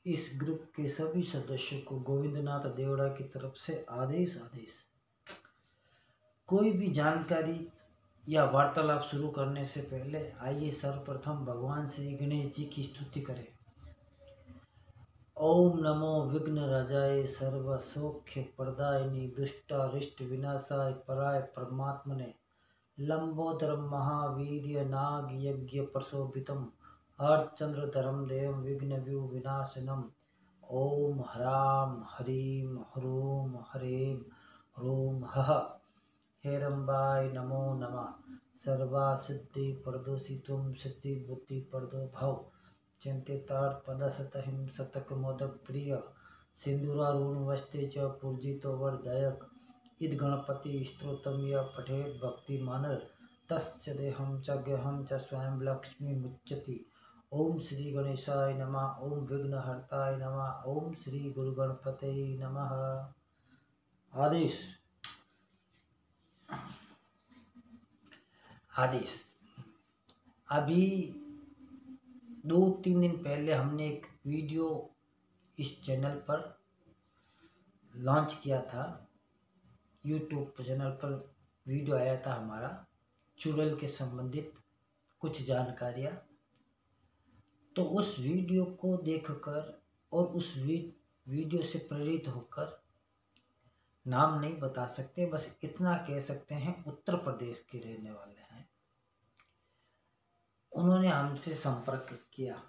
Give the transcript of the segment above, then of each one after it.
इस ग्रुप के सभी सदस्यों को गोविंदनाथ देवड़ा की तरफ से आदेश। कोई भी जानकारी या वार्तालाप शुरू करने से पहले आइए सर्वप्रथम भगवान श्री गणेश जी की स्तुति करें। ओम नमो विघ्नराजाय सर्व सौख्य प्रदायिनी दुष्टारिष्ट विनाशाय पराय परमात्मने लंबोदरम महावीर्य नाग यज्ञ प्रशोभितम अर्धचंद्रधरम देवम विघ्न विनाशनम। ओम ह्रां ह्रीं ह्रूं ह्रीं ह्रूं हः हेरंबाय नमो नमः। सर्वा सिद्धि प्रदोषि तुम सिद्धि बुद्धि प्रदो भव चिंतितार्थ पदसतहिं सतक मोदक प्रिय सिंदूरारूढ़ वस्ते च पूर्जितो वरदायक इद गणपति स्तोत्रम य पठेत भक्ति मानर तस्य देहं च गेहं च स्वयं लक्ष्मी मुच्यति। ओम श्री गणेशाय नमः। ओम विघ्नहर्ताय नमः। ओम श्री गुरु गणपते नमः। आदेश। अभी 2-3 दिन पहले हमने एक वीडियो इस चैनल पर लॉन्च किया था। यूट्यूब चैनल पर वीडियो आया था हमारा चुड़ैल के संबंधित कुछ जानकारियाँ। तो उस वीडियो को देखकर और उस वीडियो से प्रेरित होकर, नाम नहीं बता सकते, बस इतना कह सकते हैं उत्तर प्रदेश के रहने वाले हैं, उन्होंने हमसे संपर्क किया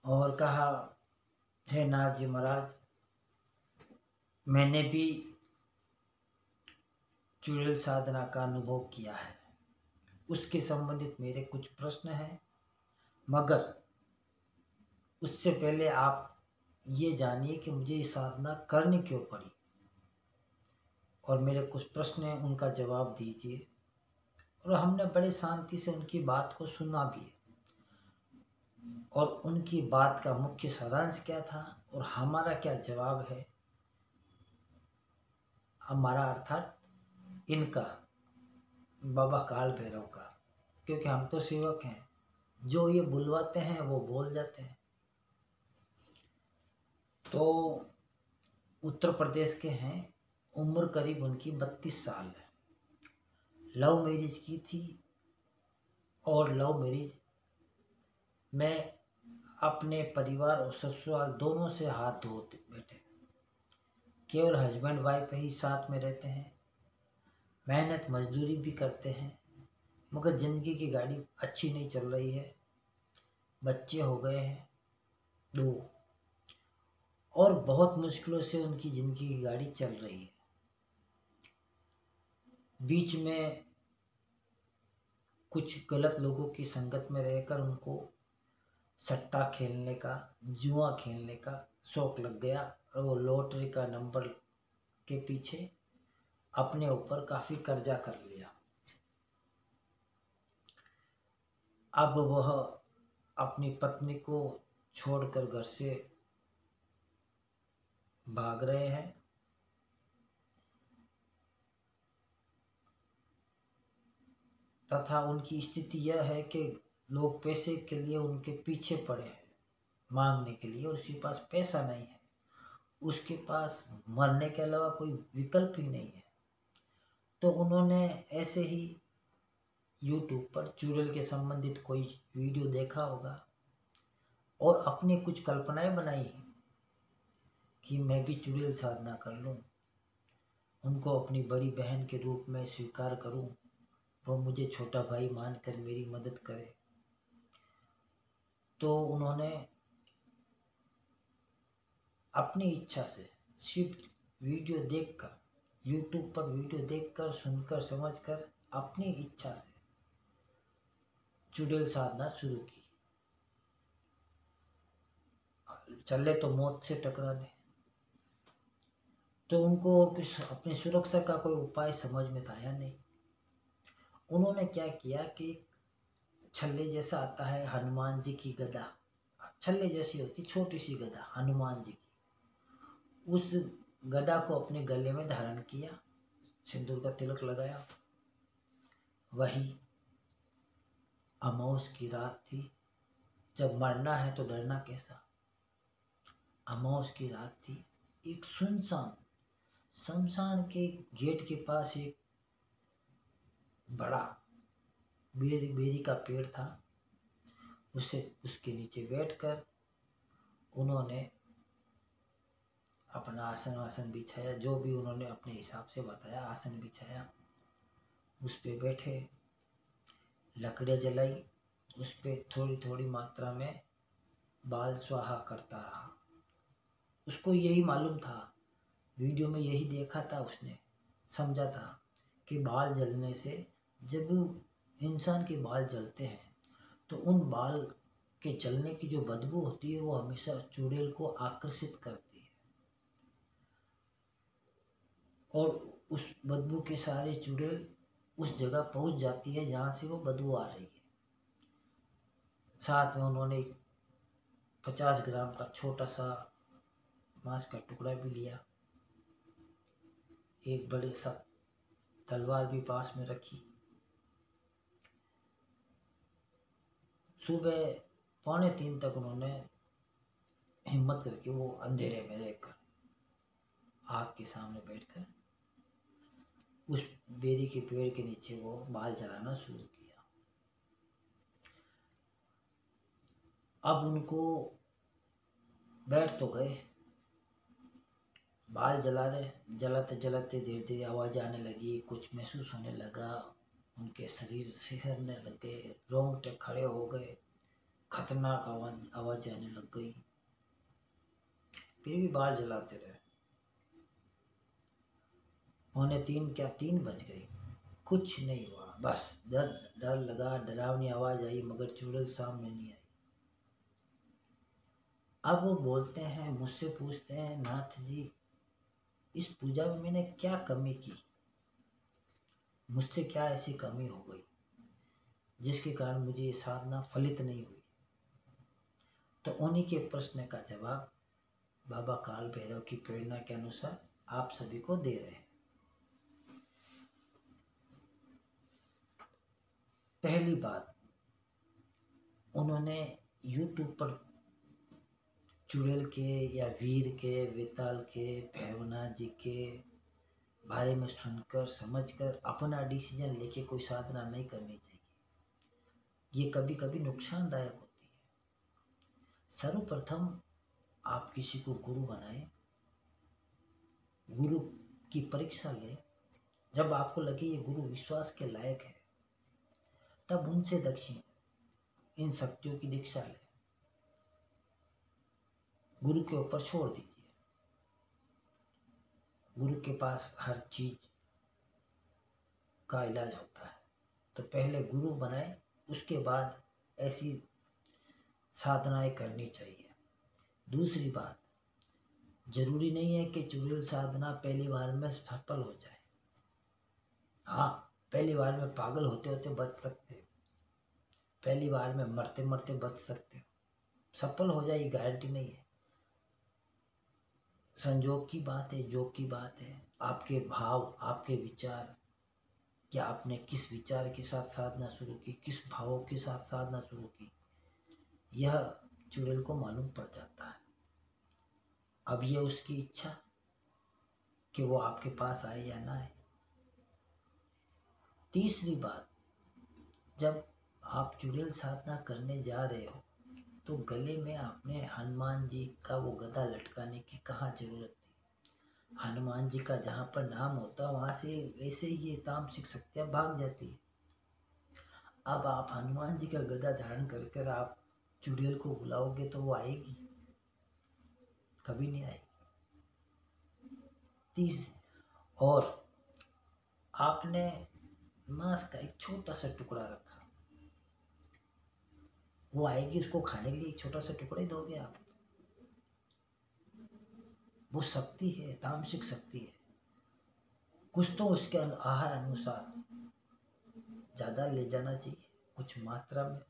और कहा, हे नाथ जी महाराज, मैंने भी चुड़ैल साधना का अनुभव किया है, उसके संबंधित मेरे कुछ प्रश्न हैं, मगर उससे पहले आप ये जानिए कि मुझे ये साधना करनी क्यों पड़ी और मेरे कुछ प्रश्न हैं, उनका जवाब दीजिए। और हमने बड़े शांति से उनकी बात को सुना भी और उनकी बात का मुख्य सारांश क्या था और हमारा क्या जवाब है, हमारा अर्थात इनका, बाबा काल भैरव का, क्योंकि हम तो सेवक हैं, जो ये बुलवाते हैं वो बोल जाते हैं। तो उत्तर प्रदेश के हैं, उम्र करीब उनकी 32 साल है, लव मैरिज की थी और लव मैरिज में अपने परिवार और ससुराल दोनों से हाथ धोते बैठे, केवल हस्बैंड वाइफ ही साथ में रहते हैं, मेहनत मजदूरी भी करते हैं, मगर ज़िंदगी की गाड़ी अच्छी नहीं चल रही है, बच्चे हो गए हैं 2 और बहुत मुश्किलों से उनकी ज़िंदगी की गाड़ी चल रही है। बीच में कुछ गलत लोगों की संगत में रहकर उनको सट्टा खेलने का, जुआ खेलने का शौक लग गया और वो लॉटरी का नंबर के पीछे अपने ऊपर काफ़ी कर्जा कर लिया। अब वह अपनी पत्नी को छोड़कर घर से भाग रहे हैं। तथा उनकी स्थिति यह है कि लोग पैसे के लिए उनके पीछे पड़े हैं मांगने के लिए, और उसके पास पैसा नहीं है, उसके पास मरने के अलावा कोई विकल्प ही नहीं है। तो उन्होंने ऐसे ही YouTube पर चुड़ैल के संबंधित कोई वीडियो देखा होगा और अपनी कुछ कल्पनाएं बनाई कि मैं भी चुड़ैल साधना कर लूं, उनको अपनी बड़ी बहन के रूप में स्वीकार करूं, वो मुझे छोटा भाई मानकर मेरी मदद करे। तो उन्होंने अपनी इच्छा से सिर्फ वीडियो देखकर, YouTube पर वीडियो देखकर, सुनकर, समझकर अपनी इच्छा से चुड़ैल साधना शुरू की। चले तो मौत से टकराने। तो उनको अपनी सुरक्षा का कोई उपाय समझ में आया नहीं। उन्होंने क्या किया कि छल्ले जैसा आता है हनुमान जी की गदा, छल्ले जैसी होती छोटी सी गदा हनुमान जी की, उस गदा को अपने गले में धारण किया, सिंदूर का तिलक लगाया। वही अमावस की रात थी, जब मरना है तो डरना कैसा। अमावस की रात थी। एक सुनसान शमशान के गेट के पास एक बड़ा बेरी का पेड़ था। उसके नीचे बैठकर उन्होंने अपना आसन बिछाया, जो भी उन्होंने अपने हिसाब से बताया, आसन बिछाया, उस पे बैठे, लकड़ियाँ जलाई, उस पे थोड़ी थोड़ी मात्रा में बाल स्वाहा करता रहा। उसको यही मालूम था, वीडियो में यही देखा था, उसने समझा था कि बाल जलने से, जब इंसान के बाल जलते हैं तो उन बाल के जलने की जो बदबू होती है वो हमेशा चुड़ैल को आकर्षित करती है और उस बदबू के सारे चुड़ैल उस जगह पहुंच जाती है जहाँ से वो बदबू आ रही है। साथ में उन्होंने 50 ग्राम का छोटा सा मांस का टुकड़ा भी लिया, एक बड़े सा तलवार भी पास में रखी। सुबह 2:45 तक उन्होंने हिम्मत करके वो अंधेरे में रहकर आग के सामने बैठकर उस बेरी के पेड़ के नीचे वो बाल जलाना शुरू किया। अब उनको बैठ तो गए, बाल जलाते जलाते धीरे धीरे आवाज़ आने लगी, कुछ महसूस होने लगा, उनके शरीर सिहरने लग गए, रोंगटे खड़े हो गए, खतरनाक आवाज़ आने लग गई। फिर भी बाल जलाते रहे। 2:45 क्या 3 बज गई, कुछ नहीं हुआ। बस डर लगा, डरावनी आवाज़ आई, मगर चुड़ैल सामने नहीं आई। अब वो बोलते हैं, मुझसे पूछते हैं, नाथ जी इस पूजा में मैंने क्या कमी की, मुझसे क्या ऐसी कमी हो गई जिसके कारण मुझे ये साधना फलित नहीं हुई। तो उन्हीं के प्रश्न का जवाब बाबा काल भैरव की प्रेरणा के अनुसार आप सभी को दे रहे हैं। पहली बात, उन्होंने YouTube पर चुड़ैल के या वीर के, वेताल के, भैरवनाथ जी के बारे में सुनकर समझकर अपना डिसीजन लेके कोई साधना नहीं करनी चाहिए। ये कभी कभी नुकसानदायक होती है। सर्वप्रथम आप किसी को गुरु बनाएं, गुरु की परीक्षा लें। जब आपको लगे ये गुरु विश्वास के लायक है, तब उनसे दक्षिण इन शक्तियों की दीक्षा लें, गुरु के ऊपर छोड़ दीजिए। गुरु के पास हर चीज का इलाज होता है। तो पहले गुरु बनाए, उसके बाद ऐसी साधनाएं करनी चाहिए। दूसरी बात, जरूरी नहीं है कि चुड़ैल साधना पहली बार में सफल हो जाए। हाँ, पहली बार में पागल होते होते बच सकते हो, पहली बार में मरते मरते बच सकते हो, सफल हो जाए गारंटी नहीं है। संजोग की बात है, योग की बात है, आपके भाव, आपके विचार, क्या आपने किस विचार के साथ साधना शुरू की, किस भावों के साथ साधना शुरू की, यह चुड़ैल को मालूम पड़ जाता है। अब यह उसकी इच्छा कि वो आपके पास आए या ना आए। तीसरी बात, जब आप चुड़ैल साधना करने जा रहे हो तो गले में आपने हनुमान जी का वो गदा लटकाने की कहाँ जरूरत थी। हनुमान जी का जहाँ पर नाम होता है वहाँ से वैसे ही ये तामसिक शक्तियाँ भाग जाती है। अब आप हनुमान जी का गदा धारण कर कर आप चुड़ैल को बुलाओगे तो वो आएगी? कभी नहीं आएगी। और आपने मांस का एक छोटा सा टुकड़ा रखा, वो आएगी, उसको खाने के लिए एक छोटा सा टुकड़ा ही दोगे आप? वो शक्ति है, तामसिक शक्ति है। कुछ तो उसके आहार अनुसार ज़्यादा ले जाना चाहिए, कुछ मात्रा में।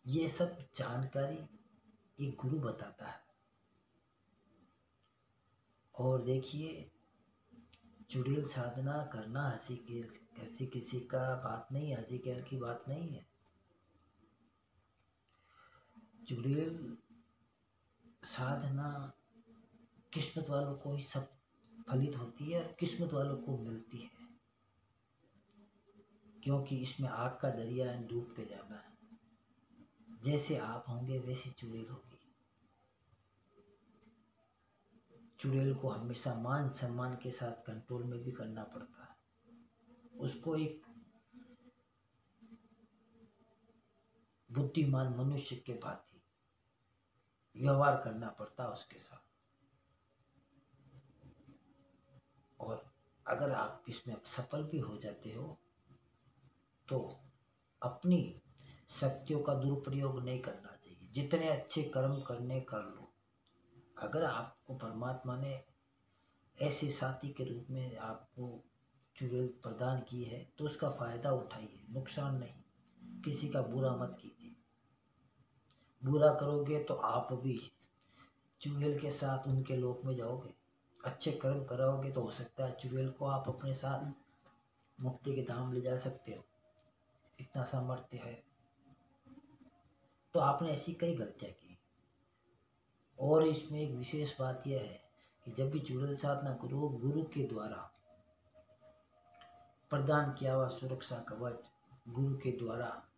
ये सब जानकारी एक गुरु बताता है। और देखिए, चुड़ैल साधना करना हंसी किसी का बात नहीं, हंसी खेल की बात नहीं है। चुड़ैल साधना किस्मत वालों को ही सब फलित होती है और किस्मत वालों को मिलती है, क्योंकि इसमें आग का दरिया है, डूब के जाना है। जैसे आप होंगे वैसी चुड़ैल होगी। चुड़ैल को हमेशा मान सम्मान के साथ कंट्रोल में भी करना पड़ता है। उसको एक बुद्धिमान मनुष्य के भांति व्यवहार करना पड़ता है उसके साथ। और अगर आप इसमें सफल भी हो जाते हो तो अपनी शक्तियों का दुरुपयोग नहीं करना चाहिए। जितने अच्छे कर्म करने कर लो। अगर आपको परमात्मा ने ऐसे साथी के रूप में आपको चुड़ैल प्रदान की है तो उसका फायदा उठाइए, नुकसान नहीं। किसी का बुरा मत कीजिए। बुरा करोगे तो आप भी चुड़ैल के साथ उनके लोक में जाओगे। अच्छे कर्म कराओगे तो हो सकता है चुड़ैल को आप अपने साथ मुक्ति के धाम ले जा सकते हो, इतना सामर्थ्य है। तो आपने ऐसी कई गलतियां की। और इसमें एक विशेष बात यह है कि जब भी चुड़ैल साधना करो, गुरु के द्वारा प्रदान किया हुआ सुरक्षा कवच, गुरु के द्वारा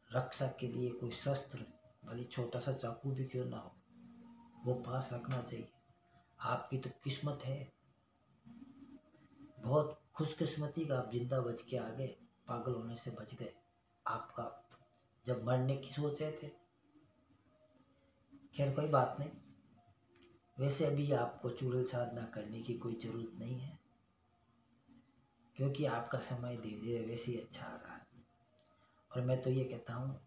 रक्षा के लिए कोई शस्त्र, भले छोटा सा चाकू भी क्यों ना हो, वो पास रखना चाहिए। आपकी तो किस्मत है, बहुत खुशकिस्मती का आप जिंदा बच के आ गए, पागल होने से बच गए। आपका जब मरने की सोच रहे थे, खैर कोई बात नहीं। वैसे अभी आपको चुड़ैल साधना करने की कोई जरूरत नहीं है, क्योंकि आपका समय धीरे धीरे वैसे ही अच्छा आ रहा है। और मैं तो ये कहता हूँ,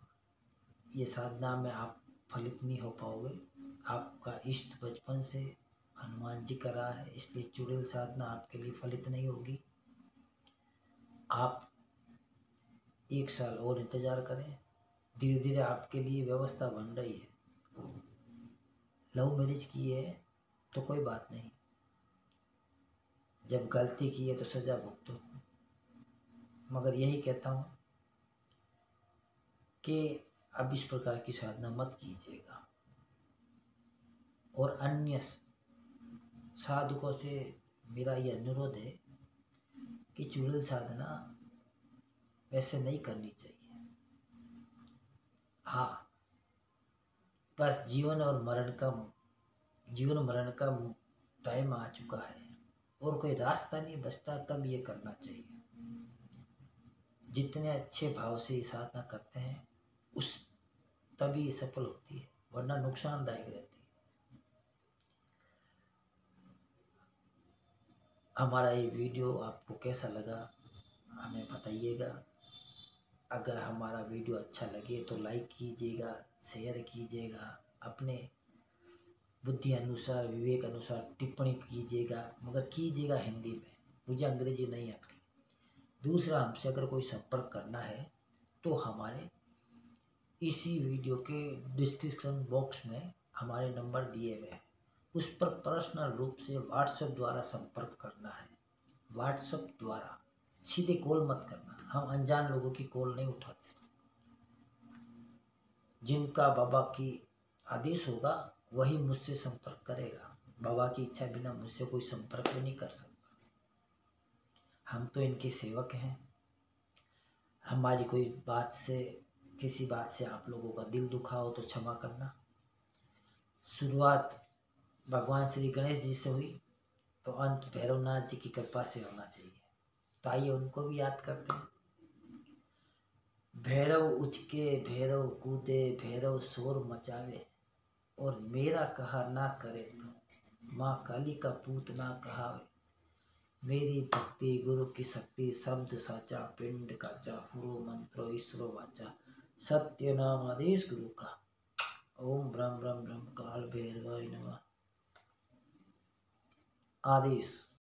ये साधना में आप फलित नहीं हो पाओगे। आपका इष्ट बचपन से हनुमान जी कर रहा है, इसलिए चुड़ैल साधना आपके लिए फलित नहीं होगी। आप 1 साल और इंतजार करें, धीरे धीरे आपके लिए व्यवस्था बन रही है। लव मैरिज की है तो कोई बात नहीं, जब गलती की है तो सजा भुगतो। मगर यही कहता हूँ कि अब इस प्रकार की साधना मत कीजिएगा। और अन्य साधकों से मेरा यह अनुरोध है कि चुड़ैल साधना वैसे नहीं करनी चाहिए। हाँ, बस जीवन मरण का टाइम आ चुका है और कोई रास्ता नहीं बचता, तब ये करना चाहिए। जितने अच्छे भाव से ये साधना करते हैं उस तभी ये सफल होती है, वरना नुकसानदायक रहती है। हमारा ये वीडियो आपको कैसा लगा हमें बताइएगा। अगर हमारा वीडियो अच्छा लगे तो लाइक कीजिएगा, शेयर कीजिएगा, अपने बुद्धि अनुसार, विवेक अनुसार टिप्पणी कीजिएगा, मगर कीजिएगा हिंदी में, मुझे अंग्रेजी नहीं आती। दूसरा, हमसे अगर कोई संपर्क करना है तो हमारे इसी वीडियो के डिस्क्रिप्शन बॉक्स में हमारे नंबर दिए हुए हैं, उस पर पर्सनल रूप से व्हाट्सएप द्वारा संपर्क करना है। व्हाट्सएप द्वारा, सीधे कॉल मत करना, हम अनजान लोगों की कॉल नहीं उठाते। जिनका बाबा की आदेश होगा वही मुझसे संपर्क करेगा। बाबा की इच्छा बिना मुझसे कोई संपर्क भी नहीं कर सकता। हम तो इनके सेवक हैं। हमारी कोई बात से, किसी बात से आप लोगों का दिल दुखा हो तो क्षमा करना। शुरुआत भगवान श्री गणेश जी से हुई तो अंत भैरवनाथ जी की कृपा से होना चाहिए। तो आइए उनको भी याद करते हैं। भैरव उचके भैरव कूदे, भैरव शोर मचावे, और मेरा कहा ना करे तो माँ काली का पूत ना कहावे। मेरी भक्ति गुरु की शक्ति, शब्द साचा पिंड काचा, पुरो मंत्रो ईश्वरो वाचा, सत्य नाम आदेश गुरु का। ओम ब्रह्म ब्रह्म ब्रह्म काल भैरवाय नमः। आदेश।